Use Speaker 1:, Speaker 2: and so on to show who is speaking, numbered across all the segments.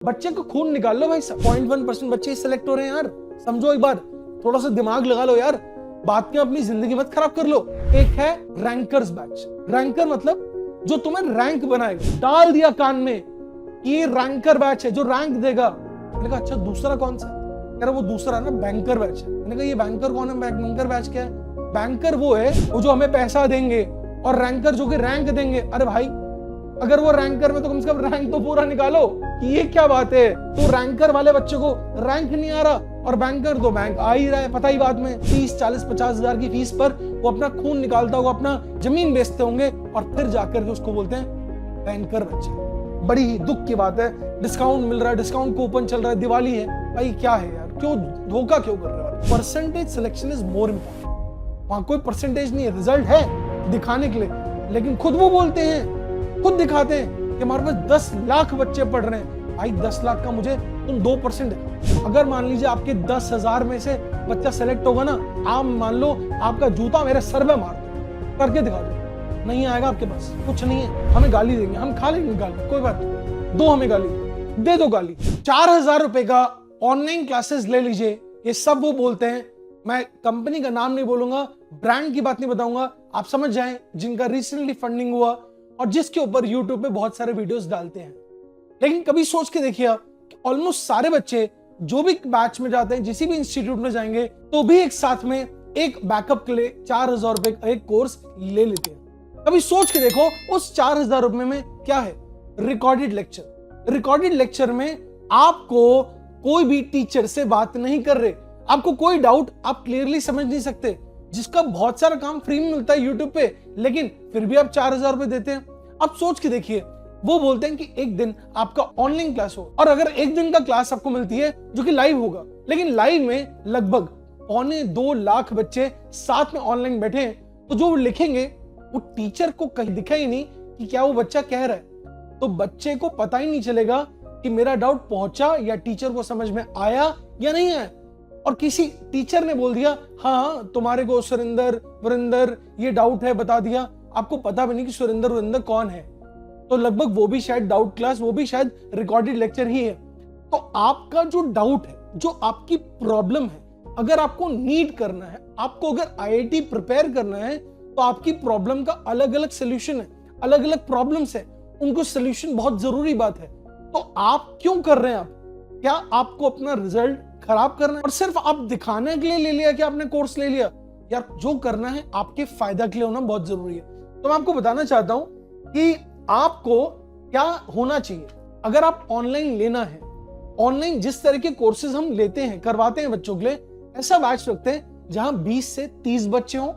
Speaker 1: बच्चे को खून निकाल लो भाई, 0.1% बच्चे सिलेक्ट हो रहे हैं यार। समझो एक बार, थोड़ा सा दिमाग लगा लो यार, बात में अपनी जिंदगी मत खराब कर लो। एक है रैंकर्स बैच। रैंकर मतलब जो तुम्हें रैंक बनाएगा। डाल दिया कान में कि ये रैंकर बैच है जो रैंक देगा। मैंने कहा अच्छा दूसरा कौन सा? कह रहा वो दूसरा ना बैंकर बैच है। मैंने कहा ये बैंकर कौन है? बैंकर बैच क्या है? बैंकर वो है वो जो हमें पैसा देंगे, और रैंकर जो कि रैंक देंगे। अरे भाई अगर वो रैंकर में तो कम से कम रैंक तो पूरा निकालो कि ये क्या बात है। तो रैंकर वाले बच्चे को रैंक नहीं आ रहा और बैंकर तो बैंक आ ही रहा है। पता ही बात में 30, 40, 50 हजार की फीस पर वो अपना खून निकालता होगा, अपना जमीन बेचते होंगे और फिर जाकर के उसको बोलते हैं बैंकर बच्चे। बड़ी ही दुख की बात है। डिस्काउंट मिल रहा है, डिस्काउंट कूपन चल रहा है, दिवाली है, भाई क्या है यार, क्यों धोखा क्यों कर रहे हो? Percentage selection is more important. वहां कोई परसेंटेज नहीं है, रिजल्ट है दिखाने के लिए, लेकिन खुद वो बोलते हैं, खुद दिखाते हैं कि हमारे पास 10 लाख बच्चे पढ़ रहे हैं। भाई 10 लाख का मुझे तुम 2% है। अगर मान लीजिए आपके 10,000 में से बच्चा सेलेक्ट होगा ना, आप मान लो आपका जूता मेरे सर पे मार दो, करके दिखा दो, नहीं आएगा आपके पास, कुछ नहीं है, हमें गाली देंगे, हम खा लेंगे गाली, कोई बात नहीं, दो हमें गाली, दे दो गाली। 4,000 रुपए का ऑनलाइन क्लासेस ले लीजिए, ये सब वो बोलते हैं। मैं कंपनी का नाम नहीं बोलूंगा, ब्रांड की बात नहीं बताऊंगा, आप समझ जाएं, जिनका रिसेंटली फंडिंग हुआ और जिसके ऊपर YouTube पे बहुत सारे वीडियोस डालते हैं। लेकिन कभी सोच के देखिए कि ऑलमोस्ट सारे बच्चे जो भी बैच में जाते हैं, जिस भी इंस्टीट्यूट में जाएंगे, तो भी एक साथ में एक बैकअप के लिए 4,000 रुपए का एक कोर्स ले लेते हैं। कभी सोच के देखो उस 4,000 रुपए में क्या है? Recorded lecture. रिकॉर्डेड लेक्चर में आपको कोई भी टीचर से बात नहीं कर रहे, आपको कोई डाउट आप क्लियरली समझ नहीं सकते, जिसका बहुत सारा काम फ्री में मिलता है यूट्यूब पे, लेकिन फिर भी आप 4,000 रुपए देते हैं। अब सोच के देखिए, वो बोलते हैं कि एक दिन आपका ऑनलाइन क्लास हो, और अगर एक दिन का क्लास आपको मिलती है जो कि लाइव होगा, लेकिन लाइव में लगभग 1.25 लाख बच्चे साथ में ऑनलाइन बैठे हैं, तो जो वो लिखेंगे वो टीचर को कहीं दिखा ही नहीं कि क्या वो बच्चा कह रहा है। तो बच्चे को पता ही नहीं चलेगा कि मेरा डाउट पहुंचा या टीचर को समझ में आया या नहीं आया। और किसी टीचर ने बोल दिया हाँ तुम्हारे को सुरेंद्र वरिंदर ये डाउट है, बता दिया, आपको पता भी नहीं कि सुरेंद्र वरिंदर कौन है, तो लगभग वो भी शायद डाउट क्लास, वो भी शायद रिकॉर्डेड लेक्चर ही है। तो आपका जो डाउट है, जो आपकी प्रॉब्लम है, अगर आपको नीट करना है, आपको अगर IIT प्रिपेयर करना है, तो आपकी प्रॉब्लम का अलग अलग सोल्यूशन है, अलग अलग प्रॉब्लम्स है, उनको सोल्यूशन बहुत जरूरी बात है। तो आप क्यों कर रहे हैं? आप क्या आपको अपना रिजल्ट खराब करना है और सिर्फ आप दिखाने के लिए ले लिया कि आपने कोर्स ले लिया? यार जो करना है आपके फायदा के लिए होना बहुत जरूरी है। तो मैं आपको बताना चाहता हूं कि आपको क्या होना चाहिए अगर आप ऑनलाइन लेना है। ऑनलाइन जिस तरह के कोर्सेज हम लेते हैं, करवाते हैं बच्चों के लिए, ऐसा बैच रखते हैं जहां 20 से 30 बच्चे हों।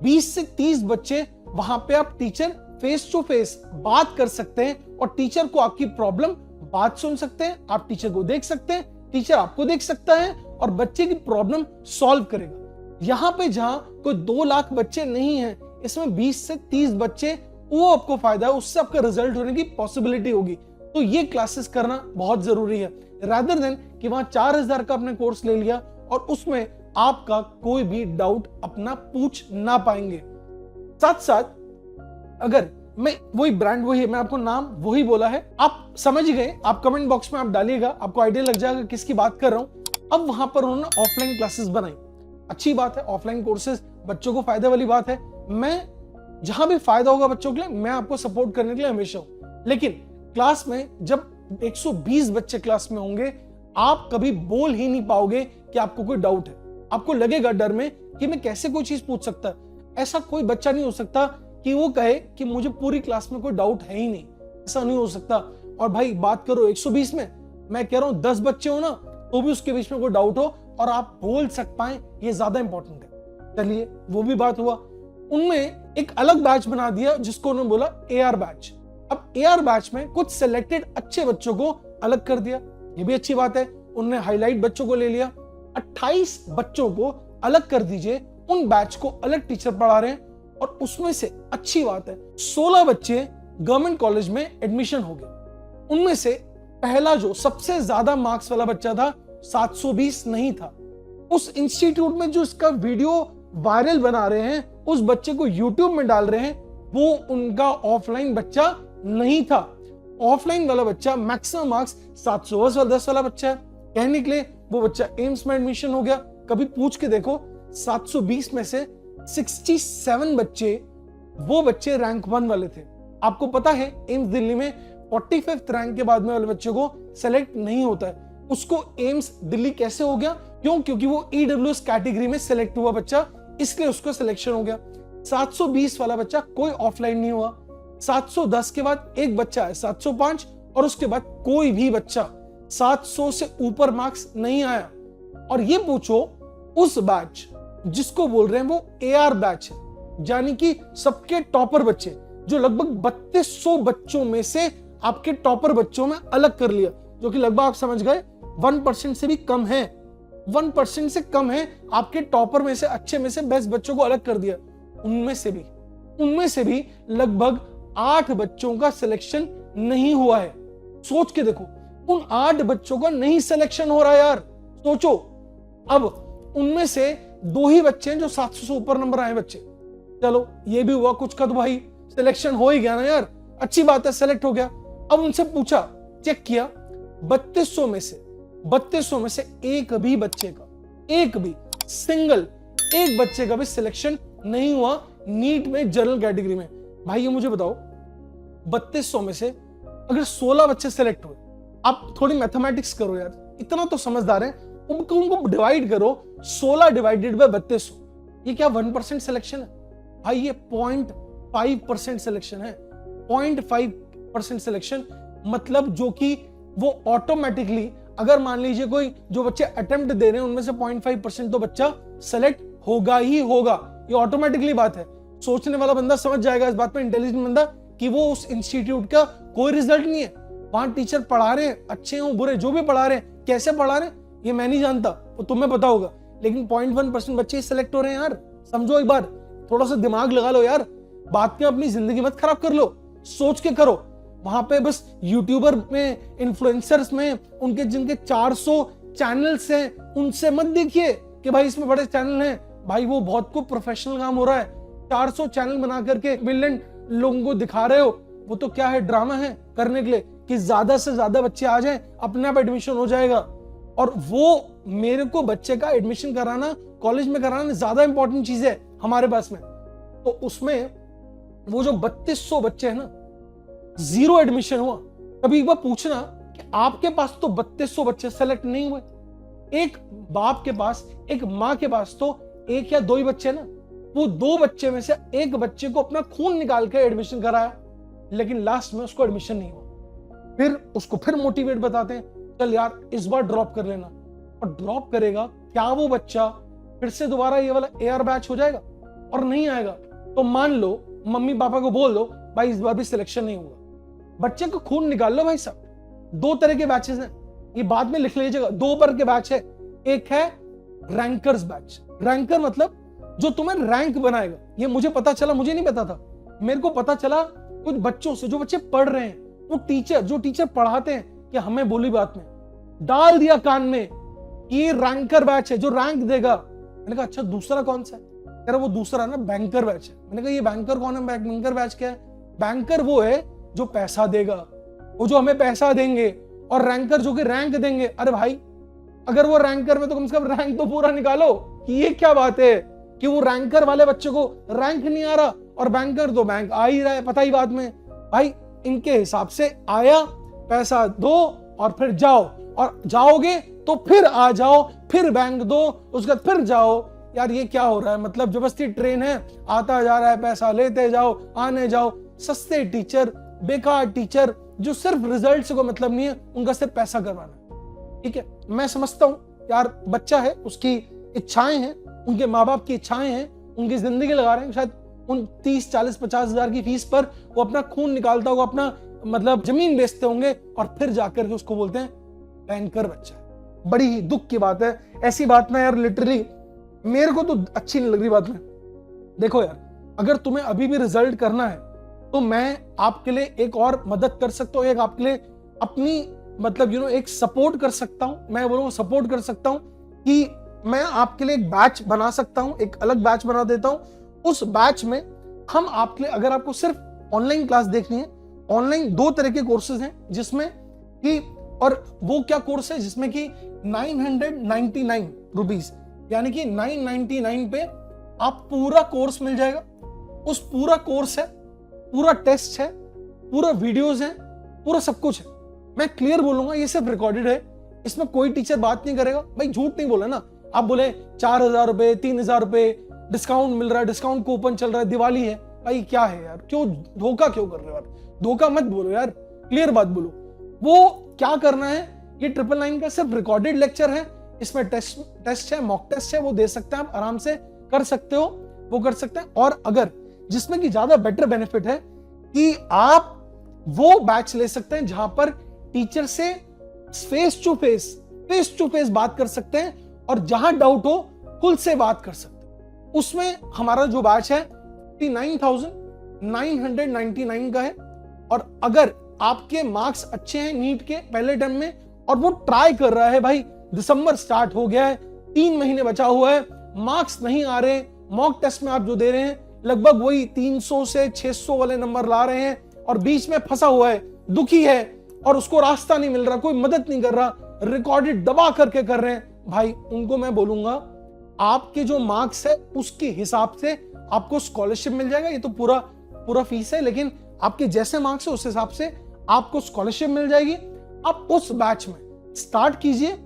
Speaker 1: 20 से 30 बच्चे, वहां पे आप टीचर फेस टू फेस बात कर सकते हैं और टीचर को आपकी प्रॉब्लम बात सुन सकते हैं, आप टीचर को देख सकते हैं, टीचर आपको देख सकता है और बच्चे की प्रॉब्लम सॉल्व करेगा। यहां पे जहां कोई 2 लाख बच्चे नहीं है, इसमें 20 से 30 बच्चे, वो आपको फायदा है, उससे आपका रिजल्ट होने की पॉसिबिलिटी होगी। तो ये क्लासेस करना बहुत जरूरी है, रादर देन कि वहां 4,000 का आपने कोर्स ले लिया और उसमें आपका कोई भी डाउट अपना पूछ ना पाएंगे। साथ साथ अगर मैं वही ब्रांड वही है, मैं आपको नाम वही बोला है, आप समझ गए, आप कमेंट बॉक्स में आप डालिएगा, आपको आइडिया लग जाएगा किसकी बात कर रहा हूं। अब वहां पर उन्होंने ऑफलाइन क्लासेस बनाई, अच्छी बात है, ऑफलाइन कोर्सेज बच्चों को फायदे वाली बात है। मैं जहां भी फायदा होगा बच्चों के लिए, मैं आपको सपोर्ट करने के लिए हमेशा हूं। लेकिन क्लास में जब 120 बच्चे क्लास में होंगे, आप कभी बोल ही नहीं पाओगे कि आपको कोई डाउट है। आपको लगेगा डर में कि मैं कैसे कोई चीज पूछ सकता। ऐसा कोई बच्चा नहीं हो सकता कि वो कहे कि मुझे पूरी क्लास में कोई डाउट है ही नहीं, ऐसा नहीं हो सकता। और भाई बात करो 120 में, मैं कह रहा हूं 10 बच्चे हो ना, तो भी उसके बीच में कोई डाउट हो और आप बोल सक पाए, ये ज्यादा इंपॉर्टेंट है। चलिए वो भी बात हुआ। उनमें एक अलग बैच बना दिया जिसको उन्होंने बोला AR बैच। अब AR बैच में कुछ सिलेक्टेड अच्छे बच्चों को अलग कर दिया, ये भी अच्छी बात है। उन्होंने हाईलाइट बच्चों को ले लिया, 28 बच्चों को अलग कर दीजिए, उन बैच को अलग टीचर पढ़ा रहे हैं। और उसमें से अच्छी बात है 16 बच्चे गवर्नमेंट कॉलेज में एडमिशन हो गए। उनमें से पहला जो सबसे ज्यादा मार्क्स वाला बच्चा था, 720 नहीं था। उस इंस्टीट्यूट में जो इसका वीडियो वायरल बना रहे हैं, उस बच्चे को यूट्यूब में डाल रहे हैं, वो उनका ऑफलाइन बच्चा नहीं था। ऑफलाइन वाला बच्चा मैक्सिमम मार्क्स 710 वाला बच्चा है। कहने के लिए वो बच्चा एम्स में एडमिशन हो गया। कभी पूछ के देखो 720 में से 67 बच्चे वो बच्चे रैंक 1 वाले थे। आपको पता है एम्स दिल्ली में 45th रैंक के बाद में वाले बच्चे को सेलेक्ट नहीं होता है। उसको एम्स दिल्ली कैसे हो गया? क्योंकि वो ईडब्ल्यूएस कैटेगरी में सेलेक्ट हुआ बच्चा, इसलिए उसको सिलेक्शन हो गया। 720 वाला बच्चा कोई ऑफलाइन नहीं हुआ। 710 के बाद एक बच्चा है 705 और उसके बाद कोई भी बच्चा 700 से ऊपर मार्क्स नहीं आया। और ये पूछो उस बैच जिसको बोल रहे हैं वो एआर बैच है, यानी कि सबके टॉपर बच्चे, जो लगभग 3200 बच्चों में से आपके टॉपर बच्चों में अलग कर लिया, जो कि लगभग आप समझ गए 1% से भी कम है। 1% से कम है, आपके टॉपर में से, अच्छे में से बेस्ट बच्चों को अलग कर दिया। उनमें से भी लगभग 8 बच्चों का सिलेक्शन नहीं हुआ है। सोच के देखो, उन 8 बच्चों का नहीं सिलेक्शन हो रहा है यार। सोचो, अब उनमें से 2 ही बच्चे हैं जो 700 से ऊपर नंबर आए बच्चे। चलो ये भी हुआ कुछ का, तो भाई सिलेक्शन हो ही गया ना यार, अच्छी बात है, सेलेक्ट हो गया। अब उनसे पूछा, चेक किया, 3200 में से एक भी बच्चे का, एक भी सिंगल एक बच्चे का भी सिलेक्शन नहीं हुआ नीट में जनरल कैटेगरी में। भाई ये मुझे बताओ, 3200 में से अगर 16 बच्चे सेलेक्ट हुए, आप थोड़ी मैथमेटिक्स करो यार, इतना तो समझदार है, उनको डिवाइड करो, 16 डिवाइडेड बाय 3200, ये क्या 1% सिलेक्शन है? भाई ये 0.5% सिलेक्शन है। 0.5% सिलेक्शन मतलब जो कि वो ऑटोमेटिकली, अगर मान लीजिए कोई जो बच्चे अटेम्प्ट दे रहे हैं उनमें से 0.5% तो बच्चा सेलेक्ट होगा ही होगा, ये ऑटोमेटिकली बात है। सोचने वाला बंदा समझ जाएगा इस बात पे, इंटेलिजेंट बंदा, कि वो उस इंस्टीट्यूट का कोई रिजल्ट नहीं है। वहां टीचर पढ़ा रहे हैं, अच्छे हो बुरे, जो भी पढ़ा रहे हैं, कैसे पढ़ा रहे हैं ये मैं नहीं जानता, वो तुम्हें पता होगा, लेकिन 0.1% बच्चे सेलेक्ट हो रहे हैं यार। समझो एक बार, थोड़ा सा दिमाग लगा लो यार, बात में अपनी जिंदगी मत खराब कर लो, सोच के करो। वहां पे बस यूट्यूबर में, इन्फ्लुएंसर्स में, उनके जिनके 400 चैनल्स हैं, उनसे मत देखिए कि भाई इसमें बड़े चैनल हैं। भाई वो बहुत को प्रोफेशनल काम हो रहा है। 400 चैनल बना करके मिलियन लोगों को दिखा रहे हो, वो तो क्या है, ड्रामा है करने के लिए कि ज्यादा से ज्यादा बच्चे आ जाएं, अपने आप एडमिशन हो जाएगा। और वो मेरे को बच्चे का एडमिशन कराना, कॉलेज में कराना ज्यादा इंपॉर्टेंट चीज है हमारे पास में। तो उसमें वो जो 3200 बच्चे हैं ना, 0 एडमिशन हुआ। कभी एक बार पूछना कि आपके पास तो 3200 बच्चे सेलेक्ट नहीं हुए, एक बाप के पास, एक माँ के पास तो 1 या 2 ही बच्चे ना, वो 2 बच्चे में से एक बच्चे को अपना खून निकाल के एडमिशन कराया, लेकिन लास्ट में उसको एडमिशन नहीं हुआ। फिर उसको फिर मोटिवेट बताते हैं, चल यार इस बार ड्रॉप कर लेना। और ड्रॉप करेगा, क्या वो बच्चा फिर से दोबारा ये वाला एआर बैच हो जाएगा? और नहीं आएगा तो मान लो मम्मी पापा को बोल दो, भाई इस बार भी सिलेक्शन नहीं होगा। बच्चे को खून निकाल लो भाई साहब। 2 तरह के बैचेस हैं, ये बाद में लिख लीजिएगा, 2 पर के बैच है। एक है रैंकर्स बैच। रैंकर मतलब जो तुम्हें रैंक बनाएगा। ये मुझे पता चला, मुझे नहीं पता था, मेरे को पता चला कुछ बच्चों से, जो बच्चे पढ़ रहे हैं, वो टीचर, जो टीचर पढ़ाते हैं, कि हमें बोली बात में डाल दिया कान में कि ये रैंकर बैच है जो रैंक देगा। मैंने कहा अच्छा दूसरा कौन सा है? कह रहा वो दूसरा ना बैंकर बैच है। मैंने कहा ये बैंकर कौन है? बैंकर बैच क्या है? बैंकर वो है जो पैसा देगा, वो जो हमें पैसा देंगे, और रैंकर जो कि रैंक देंगे। अरे भाई अगर वो रैंकर में तो कम से कम रैंक तो पूरा निकालो। कि ये क्या बात है कि वो रैंकर वाले बच्चे को रैंक नहीं आ रहा और बैंकर तो बैंक आ ही रहा है, पता ही बात में। भाई इनके हिसाब से आया, पैसा दो और फिर जाओ, और जाओगे तो फिर आ जाओ, फिर बैंक दो, उसके बाद फिर जाओ। यार ये क्या हो रहा है? मतलब जबरदस्ती ट्रेन है, आता जा रहा है, पैसा लेते जाओ, आने जाओ। सस्ते टीचर, बेकार टीचर, जो सिर्फ रिजल्ट से कोई मतलब नहीं है, उनका सिर्फ पैसा करवाना। ठीक है, मैं समझता हूँ यार, बच्चा है, उसकी इच्छाएं हैं, उनके माँ बाप की इच्छाएं हैं, उनकी जिंदगी लगा रहे हैं। शायद उन 30, 40, 50 हजार की फीस पर वो अपना खून निकालता होगा, अपना मतलब जमीन बेचते होंगे, और फिर जाकर के उसको बोलते हैं बैंकर बच्चा है। बड़ी ही दुख की बात है। ऐसी बात ना यार लिटरली मेरे को तो अच्छी नहीं लग रही बात में। देखो यार, अगर तुम्हें अभी भी रिजल्ट करना है तो मैं आपके लिए एक और मदद कर सकता हूँ, एक आपके लिए अपनी मतलब एक सपोर्ट कर सकता हूँ। मैं बोलूँगा सपोर्ट कर सकता हूँ कि मैं आपके लिए एक बैच बना सकता हूँ, एक अलग बैच बना देता हूँ। उस बैच में हम आपके लिए, अगर आपको सिर्फ ऑनलाइन क्लास देखनी है ऑनलाइन 2 तरह के कोर्सेज हैं जिसमें कि, और वो क्या कोर्स है जिसमें कि 999 रुपीज यानी कि 999 पे आप पूरा कोर्स मिल जाएगा। उस पूरा कोर्स है, पूरा टेस्ट है, पूरा वीडियोस है, पूरा सब कुछ है। मैं क्लियर बोलूंगा, ये सिर्फ रिकॉर्डेड है, इसमें कोई टीचर बात नहीं करेगा। भाई झूठ नहीं बोला ना, आप बोले 4000 रुपए 3000 रुपए डिस्काउंट मिल रहा है, डिस्काउंट कूपन चल रहा है, दिवाली है। भाई क्या है यार, क्यों धोखा क्यों कर रहे हो यार? धोखा मत बोलो यार, क्लियर बात बोलो। वो क्या करना है, ये 999 का सिर्फ रिकॉर्डेड लेक्चर है, इसमें टेस्ट है, मॉक टेस्ट है, वो दे सकते हैं आप, आराम से कर सकते हो, वो कर सकते हैं। और अगर जिसमें कि ज्यादा बेटर बेनिफिट है कि आप वो बैच ले सकते हैं जहां पर टीचर से फेस टू फेस बात कर सकते हैं, और जहां डाउट हो खुद से बात कर सकते हैं। उसमें हमारा जो बैच है 9,999 का है। और अगर आपके मार्क्स अच्छे हैं नीट के पहले टर्म में, और वो ट्राई कर रहा है, भाई दिसंबर स्टार्ट हो गया है, 3 महीने बचा हुआ है, मार्क्स नहीं आ रहे, मॉक टेस्ट में आप जो दे रहे हैं लगभग वही 300 से 600 वाले नंबर ला रहे हैं, और बीच में फंसा हुआ है, दुखी है, और उसको रास्ता नहीं मिल रहा, कोई मदद नहीं कर रहा, रिकॉर्डेड दबा करके कर रहे हैं, भाई उनको मैं बोलूंगा आपके जो मार्क्स है उसके हिसाब से आपको स्कॉलरशिप मिल जाएगा। ये तो पूरा फीस है, लेकिन आपके जैसे मार्क्स है उस हिसाब से आपको स्कॉलरशिप मिल जाएगी। आप उस बैच में स्टार्ट कीजिए,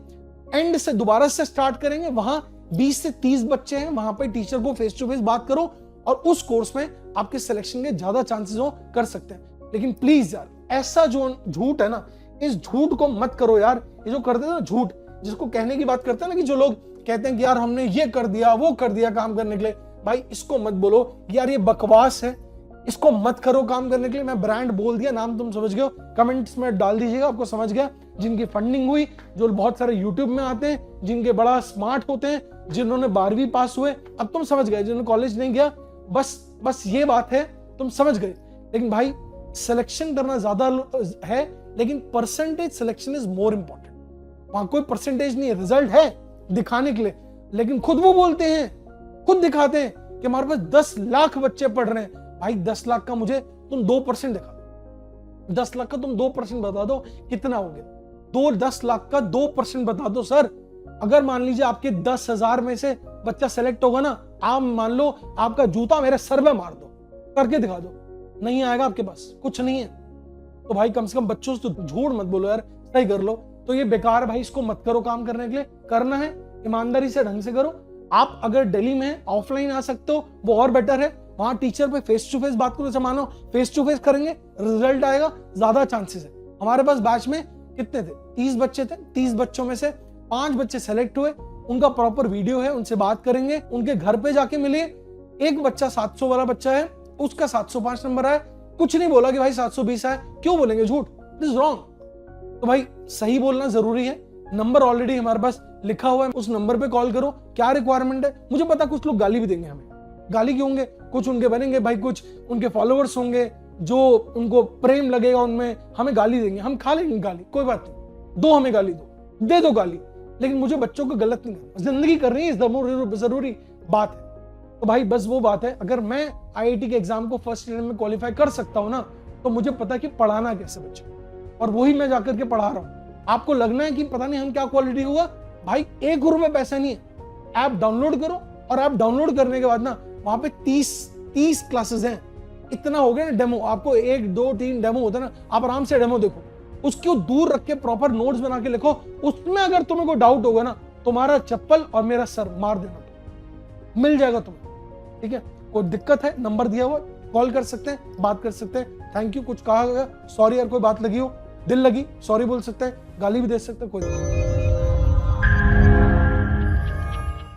Speaker 1: एंड से दोबारा से स्टार्ट करेंगे, वहां 20 से 30 बच्चे हैं, वहां पर टीचर को फेस टू फेस बात करो, और उस कोर्स में आपके सिलेक्शन के ज्यादा चांसेस हो, कर सकते हैं। लेकिन प्लीज यार, ऐसा जो झूठ है ना, इस झूठ को मत करो यार। ये जो करते हैं ना झूठ, जिसको कहने की बात करते हैं ना, कि जो लोग कहते हैं कि यार हमने ये कर दिया वो कर दिया काम करने के लिए, भाई इसको मत बोलो यार, ये बकवास है, इसको मत करो काम करने के लिए। मैं ब्रांड बोल दिया, नाम तुम समझ गए हो, कमेंट्स में डाल दीजिएगा, आपको समझ गया। जिनकी फंडिंग हुई, जो बहुत सारे यूट्यूब में आते हैं, जिनके बड़ा स्मार्ट होते हैं, जिन्होंने 12वीं पास हुए, अब तुम समझ गए, जिन्होंने कॉलेज नहीं गया, बस ये बात है, तुम समझ गए। लेकिन भाई सिलेक्शन करना ज्यादा है, लेकिन percentage selection is more important. वहां कोई परसेंटेज नहीं है, रिजल्ट है दिखाने के लिए, लेकिन खुद वो बोलते हैं, खुद दिखाते हैं कि हमारे पास 10 लाख बच्चे पढ़ रहे हैं। भाई 10 लाख का मुझे तुम 2% दिखा दो, 10 लाख का तुम 2% बता दो, कितना हो गया? 10 लाख का 2% बता दो सर। अगर मान लीजिए आपके 10,000 में से बच्चा सेलेक्ट होगा ना, आप मान लो आपका जूता मेरे सर में मार दो, करके दिखा दो, नहीं आएगा आपके पास, कुछ नहीं है। तो भाई कम से कम बच्चों से तो झूठ मत बोलो यार, सही कर लो। तो ये बेकार है भाई, इसको मत करो काम करने के लिए। करना है ईमानदारी से, ढंग से करो। आप अगर दिल्ली में ऑफलाइन आ सकते हो, वो और बेटर है, वहां टीचर पे फेस टू फेस बात करो। जैसे मानो फेस टू फेस करेंगे, रिजल्ट आएगा, ज्यादा चांसेस है। हमारे पास बैच में कितने थे? 30 बच्चे थे, 30 बच्चों में से 5 बच्चे सेलेक्ट हुए, उनका प्रॉपर वीडियो है, उनसे बात करेंगे, उनके घर पे जाके मिलिए। एक बच्चा 700 वाला बच्चा है, उसका 705 नंबर आया, कुछ नहीं बोला कि भाई 720 आया, क्यों बोलेंगे झूठ? This is wrong. तो भाई सही बोलना जरूरी है। नंबर ऑलरेडी हमारे पास लिखा हुआ है, उस नंबर पे कॉल करो। क्या रिक्वायरमेंट है? मुझे पता कुछ लोग गाली भी देंगे, हमें गाली क्यों होंगे, कुछ उनके बनेंगे भाई, कुछ उनके फॉलोअर्स होंगे जो उनको प्रेम लगेगा उनमें, हमें गाली देंगे, हम खा लेंगे गाली, कोई बात नहीं, दो हमें गाली, दे दो गाली, लेकिन मुझे बच्चों को गलत नहीं करना। जिंदगी करनी है, जरूरी बात है। तो भाई बस वो बात है, अगर मैं आईआईटी के एग्जाम को फर्स्ट ईयर में क्वालिफाई कर सकता हूं ना, तो मुझे पता है कि पढ़ाना कैसे बच्चे, और वही मैं जाकर के पढ़ा रहा हूं। आपको लगना है कि पता नहीं हम क्या क्वालिटी हुआ, भाई 1 रुपए पैसा नहीं है। ऐप डाउनलोड करो, और ऐप डाउनलोड करने के बाद ना वहां पे 30 क्लासेस हैं। इतना हो गया ना डेमो, आपको 1 2 3 डेमो होता है ना, आप आराम से डेमो देखो, उसको दूर रख के प्रॉपर नोट्स बना के लिखो। उसमें अगर तुम्हें कोई डाउट होगा ना, तुम्हारा चप्पल और मेरा सर मार देना, तो मिल जाएगा तुम्हें। ठीक है, कोई दिक्कत है, नंबर दिया हुआ, कॉल कर सकते हैं, बात कर सकते हैं। थैंक यू, कुछ कहा गया, सॉरी यार कोई बात लगी हो, दिल लगी, सॉरी बोल सकते हैं, गाली भी दे सकते हैं, कोई